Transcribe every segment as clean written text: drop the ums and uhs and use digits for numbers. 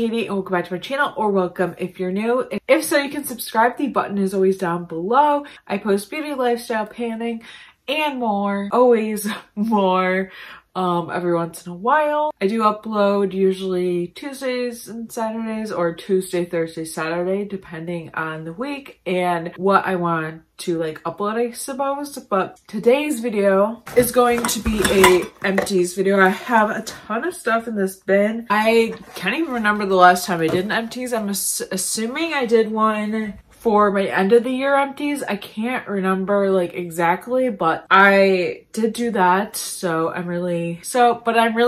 Katie and welcome back to my channel, or welcome if you're new. If so, you can subscribe. The button is always down below. I post beauty, lifestyle, panning, and more. Always more. Every once in a while. I do upload usually Tuesdays and Saturdays, or Tuesday, Thursday, Saturday, depending on the week and what I want to like upload, I suppose. But today's video is going to be a empties video. I have a ton of stuff in this bin. I can't even remember the last time I did an empties. I'm assuming I did one for my end of the year empties. I can't remember like exactly, but I did do that. So I'm really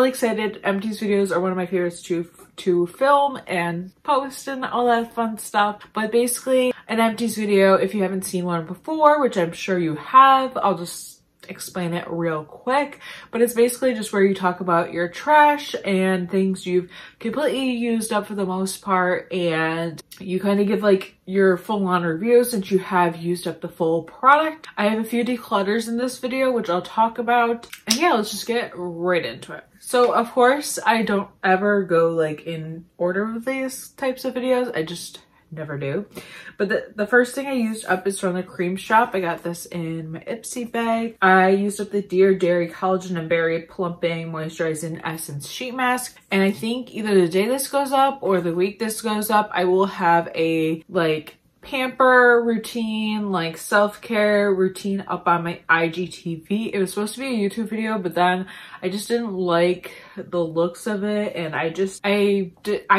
excited. Empties videos are one of my favorites to film and post and all that fun stuff. But basically an empties video, if you haven't seen one before, which I'm sure you have, I'll just explain it real quick, but it's basically just where you talk about your trash and things you've completely used up for the most part, and you kind of give like your full-on review since you have used up the full product. I have a few declutters in this video which I'll talk about, and yeah, let's just get right into it. So of course I don't ever go like in order with these types of videos, I just never do. But the first thing I used up is from the cream shop. I got this in my Ipsy bag. I used up the Dear Dairy Collagen and Berry Plumping Moisturizing Essence Sheet Mask. And I think either the day this goes up or the week this goes up, I will have a like pamper routine, like self-care routine up on my IGTV. It was supposed to be a YouTube video, but then I just didn't like the looks of it, and I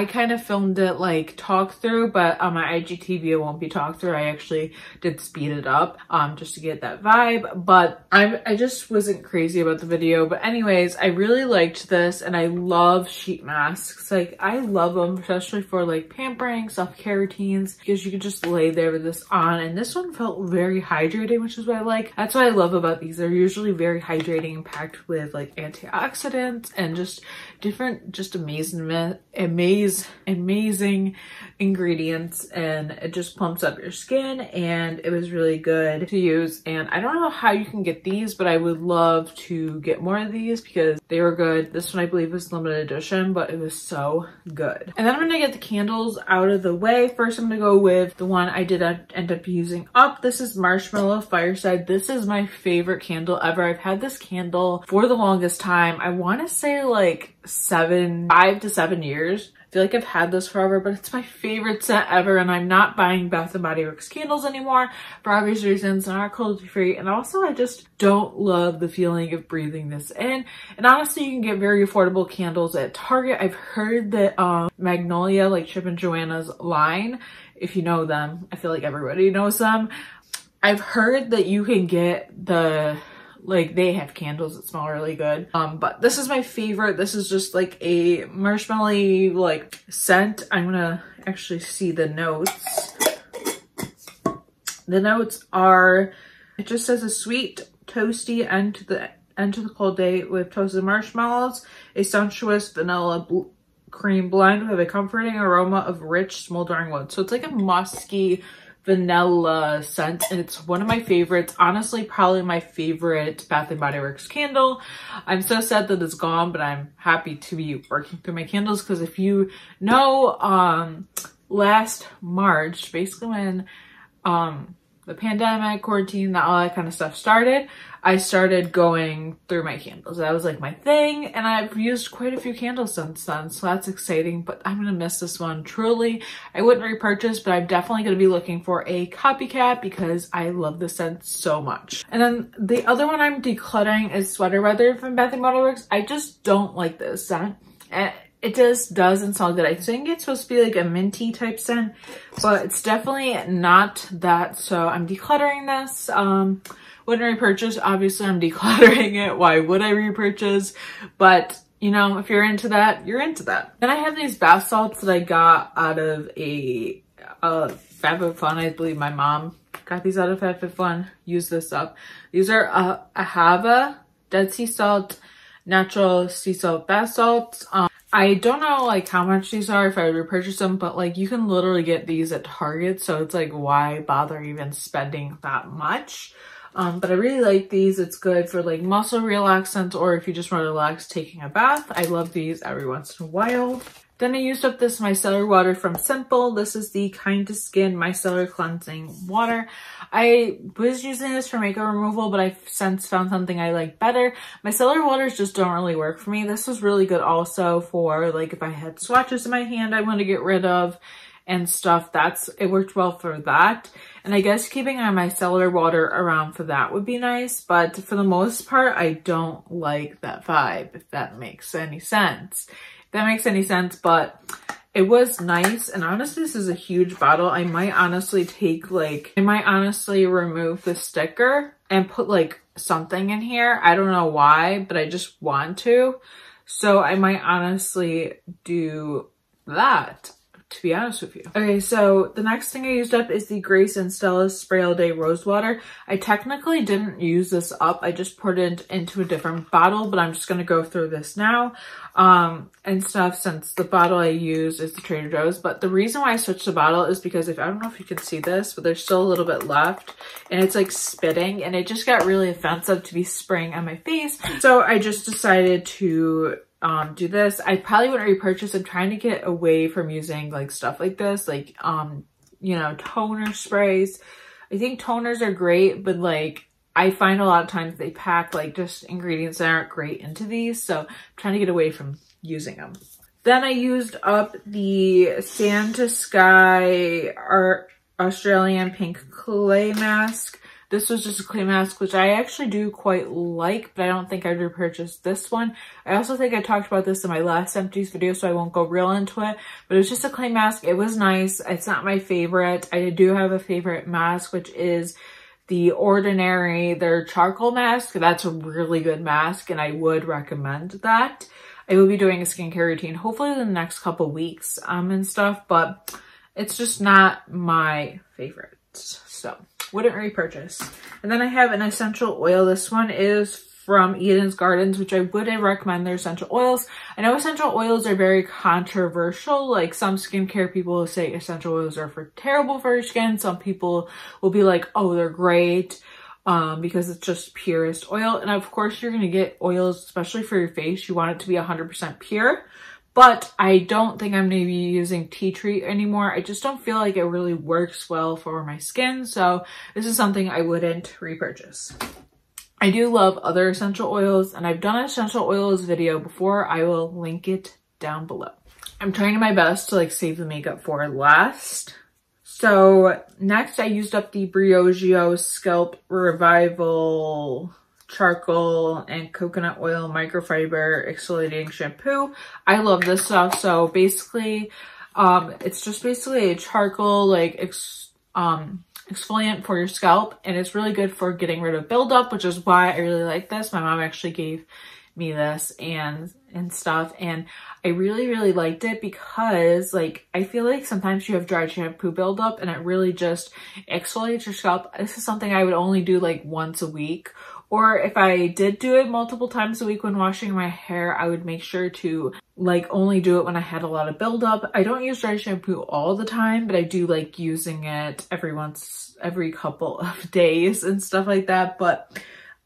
kind of filmed it like talk through, but on my IGTV it won't be talk through. I actually did speed it up just to get that vibe, but I just wasn't crazy about the video. But anyways, I really liked this, and I love sheet masks. Like I love them, especially for like pampering, self-care routines, because you can just lay there with this on, and this one felt very hydrating, which is what I like. That's what I love about these. They're usually very hydrating and packed with like antioxidants and just different, just amazing ingredients, and it just plumps up your skin, and it was really good to use. And I don't know how you can get these, but I would love to get more of these because they were good. This one I believe was limited edition, but it was so good. And then I'm gonna get the candles out of the way. First I'm gonna go with the one I did end up using up. This is Marshmallow Fireside. This is my favorite candle ever. I've had this candle for the longest time. I want to say like 5 to 7 years. I feel like I've had this forever, but it's my favorite scent ever, and I'm not buying Bath & Body Works candles anymore for obvious reasons. They're not cruelty free, and also I just don't love the feeling of breathing this in. And honestly, you can get very affordable candles at Target. I've heard that Magnolia, like Chip and Joanna's line, if you know them, I feel like everybody knows them. I've heard that you can get like they have candles that smell really good. But this is my favorite. This is just like a marshmallowy like scent. I'm gonna actually see the notes. The notes are, it just says a sweet, toasty end to the cold day with toasted marshmallows, a sumptuous vanilla cream blend with a comforting aroma of rich smoldering wood. So it's like a musky vanilla scent, and it's one of my favorites. Honestly, probably my favorite Bath & Body Works candle. I'm so sad that it's gone, but I'm happy to be working through my candles, because if you know, last March, basically when the pandemic, quarantine, all that kind of stuff started, I started going through my candles. That was like my thing, and I've used quite a few candles since then, so that's exciting. But I'm gonna miss this one truly. I wouldn't repurchase, but I'm definitely gonna be looking for a copycat because I love the scent so much. And then the other one I'm decluttering is Sweater Weather from Bath & Body Works. I just don't like this scent. It just doesn't smell good. I think it's supposed to be like a minty type scent, but it's definitely not that. So I'm decluttering this. Wouldn't repurchase. Obviously, I'm decluttering it. Why would I repurchase? But you know, if you're into that, you're into that. Then I have these bath salts that I got out of a FabFitFun. I believe my mom got these out of FabFitFun. Use this up. These are Ahava Dead Sea Salt Natural Sea Salt Bath Salts. I don't know like how much these are if I would repurchase them, but like you can literally get these at Target, so it's like why bother even spending that much? But I really like these. It's good for like muscle relaxants, or if you just want to relax taking a bath. I love these every once in a while. Then I used up this micellar water from Simple. This is the Kind to Skin Micellar Cleansing Water. I was using this for makeup removal, but I've since found something I like better. Micellar waters just don't really work for me. This was really good also for like if I had swatches in my hand I want to get rid of and stuff. It worked well for that. And I guess keeping my micellar water around for that would be nice, but for the most part, I don't like that vibe, if that makes any sense. But it was nice. And honestly, this is a huge bottle. I might honestly remove the sticker and put like something in here. I don't know why, but I just want to. So I might honestly do that, to be honest with you. Okay, so the next thing I used up is the Grace and Stella Spray All Day Rose Water. I technically didn't use this up. I just poured it into a different bottle, but I'm just going to go through this now and stuff since the bottle I use is the Trader Joe's. But the reason why I switched the bottle is because I don't know if you can see this, but there's still a little bit left and it's like spitting and it just got really offensive to be spraying on my face. So I just decided to do this. I probably wouldn't repurchase. I'm trying to get away from using like stuff like this, like you know, toner sprays. I think toners are great, but like I find a lot of times they pack like just ingredients that aren't great into these, so I'm trying to get away from using them. Then I used up the Sand to Sky Australian Pink Clay Mask. This was just a clay mask, which I actually do quite like, but I don't think I'd repurchase this one. I also think I talked about this in my last Empties video, so I won't go real into it, but it was just a clay mask. It was nice. It's not my favorite. I do have a favorite mask, which is the Ordinary, their charcoal mask. That's a really good mask, and I would recommend that. I will be doing a skincare routine, hopefully in the next couple weeks and stuff, but it's just not my favorite, so wouldn't repurchase. And then I have an essential oil. This one is from Eden's Gardens, which I wouldn't recommend their essential oils. I know essential oils are very controversial. Like some skincare people will say essential oils are terrible for your skin. Some people will be like, oh, they're great because it's just purest oil. And of course you're going to get oils, especially for your face. You want it to be 100% pure. But I don't think I'm going to be using tea tree anymore. I just don't feel like it really works well for my skin. So this is something I wouldn't repurchase. I do love other essential oils, and I've done an essential oils video before. I will link it down below. I'm trying my best to like save the makeup for last. So next I used up the Briogeo Scalp Revival Charcoal and Coconut Oil Microfiber Exfoliating Shampoo. I love this stuff. So basically, it's just basically a charcoal like exfoliant for your scalp, and it's really good for getting rid of buildup, which is why I really like this. My mom actually gave me this and stuff, and I really liked it because like I feel like sometimes you have dry shampoo buildup and it really just exfoliates your scalp. This is something I would only do like once a week. Or if I did do it multiple times a week when washing my hair, I would make sure to like only do it when I had a lot of buildup. I don't use dry shampoo all the time, but I do like using it every couple of days and stuff like that. But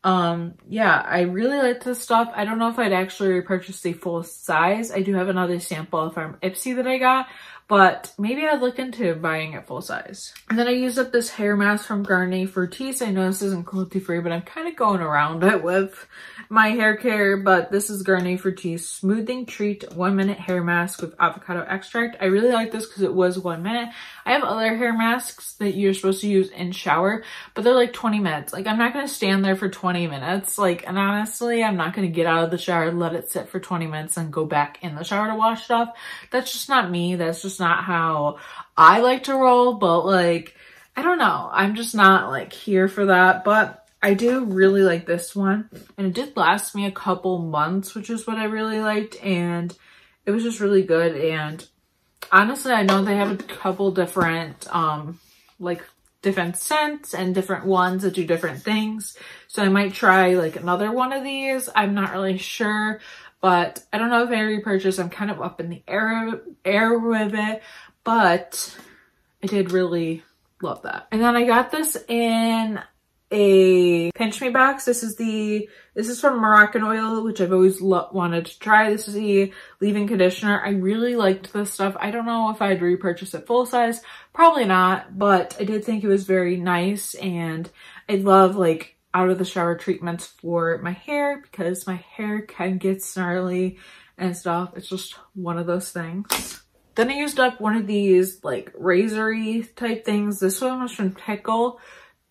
yeah, I really like this stuff. I don't know if I'd actually repurchase the full size. I do have another sample from Ipsy that I got, but maybe I'd look into buying it full size. And then I used up this hair mask from Garnier Fructis. I know this isn't cruelty free, but I'm kind of going around it with my hair care, but this is Garnier Fructis Smoothing Treat 1 Minute Hair Mask with Avocado Extract. I really like this because it was 1 minute. I have other hair masks that you're supposed to use in shower, but they're like 20 minutes. Like I'm not going to stand there for 20 minutes. Like, and honestly, I'm not going to get out of the shower, let it sit for 20 minutes and go back in the shower to wash it off. That's just not me. That's just not how I like to roll. But like, I don't know. I'm just not like here for that. But I do really like this one, and it did last me a couple months, which is what I really liked, and it was just really good. And honestly, I know they have a couple different like different scents and different ones that do different things, so I might try like another one of these. I'm not really sure, but I don't know if I repurchase. I'm kind of up in the air with it, but I did really love that. And then I got this in a Pinch Me box. This is from Moroccan Oil, which I've always wanted to try. This is a leave-in conditioner. I really liked this stuff. I don't know if I'd repurchase it full size. Probably not, but I did think it was very nice, and I love like out of the shower treatments for my hair because my hair can get snarly and stuff. It's just one of those things. Then I used up one of these like razory type things. This one was from Tickle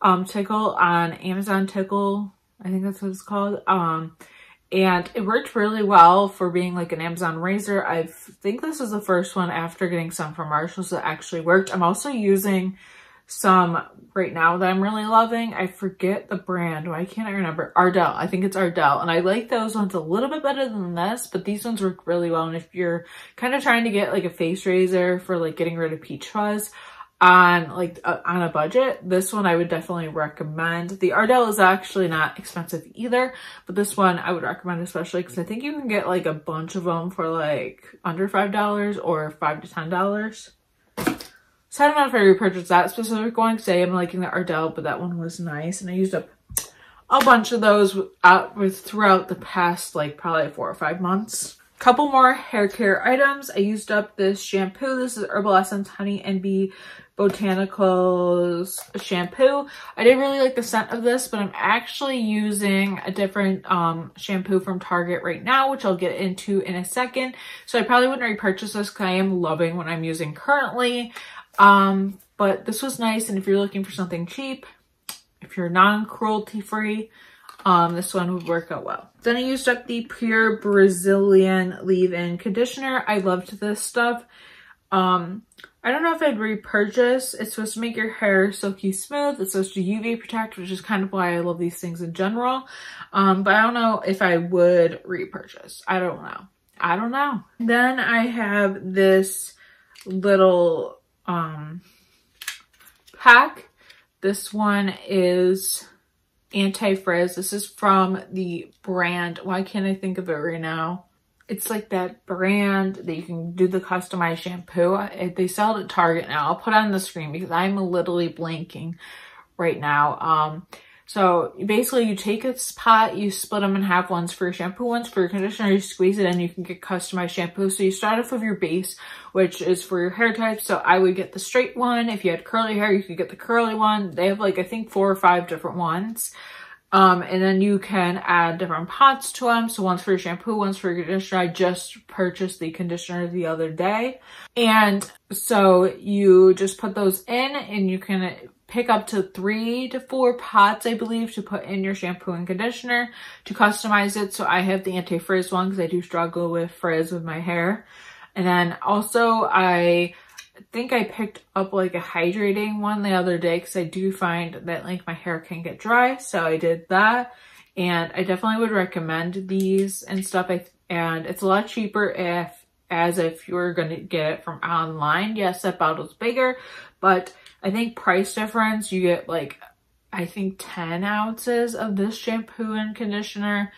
on Amazon. Tickle, I think that's what it's called. And it worked really well for being like an Amazon razor. I think this is the first one after getting some from Marshalls that actually worked. I'm also using some right now that I'm really loving. I forget the brand. Why can't I remember? Ardell. I think it's Ardell. And I like those ones a little bit better than this, but these ones work really well. And if you're kind of trying to get like a face razor for like getting rid of peach fuzz on like on a budget, this one I would definitely recommend. The Ardell is actually not expensive either, but this one I would recommend especially because I think you can get like a bunch of them for like under $5 or $5 to $10. So I don't know if I repurchased that specific one because I am liking the Ardell, but that one was nice. And I used up a bunch of those throughout the past like probably 4 or 5 months. Couple more hair care items. I used up this shampoo. This is Herbal Essence Honey and Bee Botanicals shampoo. I didn't really like the scent of this, but I'm actually using a different shampoo from Target right now, which I'll get into in a second. So I probably wouldn't repurchase this because I am loving what I'm using currently. But this was nice, and if you're looking for something cheap, if you're non-cruelty free, this one would work out well. Then I used up the Pure Brazilian leave-in conditioner. I loved this stuff. I don't know if I'd repurchase. It's supposed to make your hair silky smooth. It's supposed to UV protect, which is kind of why I love these things in general. But I don't know if I would repurchase. I don't know. Then I have this little pack. This one is anti-frizz. This is from the brand, why can't I think of it right now? It's like that brand that you can do the customized shampoo. They sell it at Target now. I'll put it on the screen because I'm literally blanking right now. So basically you take a pot, you split them in half, one's for your shampoo, one's for your conditioner, you squeeze it in, you can get customized shampoo. So you start off with your base, which is for your hair type. So I would get the straight one. If you had curly hair, you could get the curly one. They have like, I think 4 or 5 different ones. And then you can add different pots to them. So one's for your shampoo, one's for your conditioner. I just purchased the conditioner the other day. And so you just put those in and you can pick up to 3 to 4 pots, I believe, to put in your shampoo and conditioner to customize it. So I have the anti-frizz one because I do struggle with frizz with my hair. And then also I think I picked up like a hydrating one the other day because I do find that like my hair can get dry. So I did that, and I definitely would recommend these and stuff. And it's a lot cheaper if you were going to get it from online. Yes, that bottle's bigger, but I think price difference, you get like, I think 10 ounces of this shampoo and conditioner.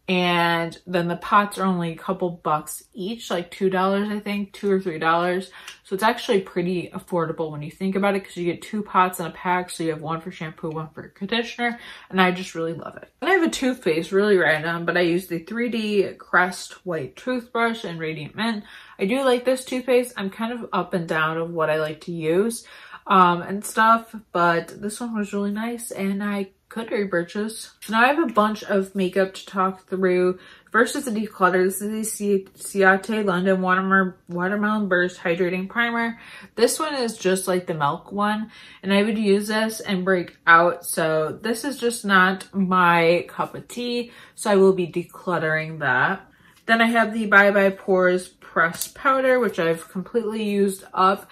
And then the pots are only a couple bucks each, like $2, I think, $2 or $3. So it's actually pretty affordable when you think about it because you get 2 pots in a pack. So you have one for shampoo, one for conditioner. And I just really love it. And I have a toothpaste, really random, but I use the 3D Crest White Toothbrush in Radiant Mint. I do like this toothpaste. I'm kind of up and down of what I like to use and stuff, but this one was really nice and I could repurchase. So now I have a bunch of makeup to talk through. First is the declutter. This is the Ciate London Watermelon Burst Hydrating Primer. This one is just like the milk one, and I would use this and break out. So this is just not my cup of tea, so I will be decluttering that. Then I have the Bye Bye Pores Pressed Powder, which I've completely used up.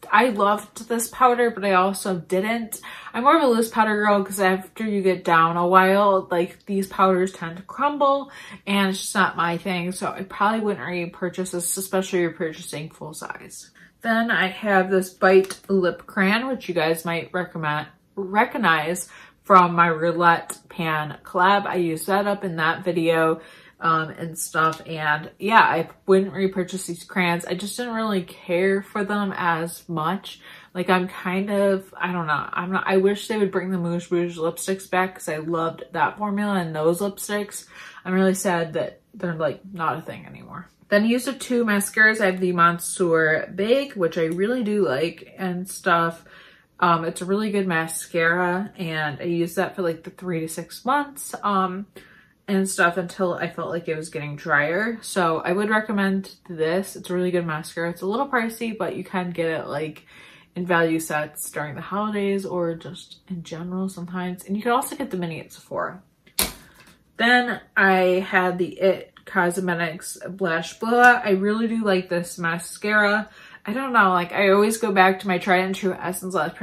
I loved this powder, but I also didn't. I'm more of a loose powder girl because after you get down a while, like these powders tend to crumble and it's just not my thing. So I probably wouldn't repurchase this, especially if you're purchasing full size. Then I have this Bite Lip Crayon, which you guys might recognize from my roulette pan collab. I used that up in that video and stuff, and yeah, I wouldn't repurchase these crayons. I just didn't really care for them as much. Like I'm kind of, I don't know, I wish they would bring the Mousse Rouge lipsticks back because I loved that formula and those lipsticks. I'm really sad that they're like not a thing anymore. Then I used the two mascaras. I have the Monsieur Bake, which I really do like and stuff. It's a really good mascara, and I used that for like the 3 to 6 months and stuff until I felt like it was getting drier. So I would recommend this. It's a really good mascara. It's a little pricey, but you can get it like in value sets during the holidays or just in general sometimes. And you can also get the mini at Sephora. Then I had the It Cosmetics Blush Blowout. I really do like this mascara. I don't know, like I always go back to my tried and true Essence Last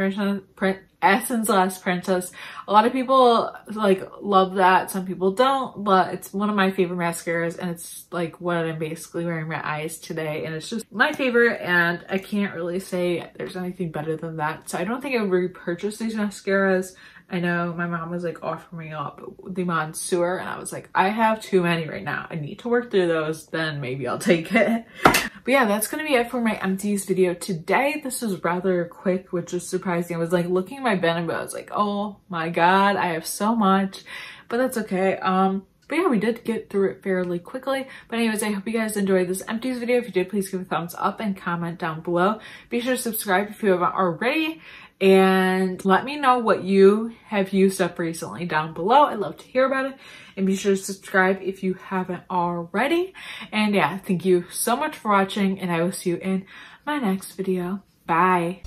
Princess. A lot of people like love that, some people don't, but it's one of my favorite mascaras, and it's like what I'm basically wearing my eyes today, and it's just my favorite, and I can't really say there's anything better than that. So I don't think I would repurchase these mascaras. I know my mom was like offering up the Monsieur, and I was like, I have too many right now. I need to work through those, then maybe I'll take it. But yeah, that's gonna be it for my Empties video today. This was rather quick, which was surprising. I was like looking at my bin, but I was like, oh my god, I have so much, but that's okay. But yeah, we did get through it fairly quickly. But anyways, I hope you guys enjoyed this Empties video. If you did, please give a thumbs up and comment down below. Be sure to subscribe if you haven't already. And let me know what you have used up recently down below. I'd love to hear about it. And be sure to subscribe if you haven't already. And yeah, thank you so much for watching, and I will see you in my next video. Bye.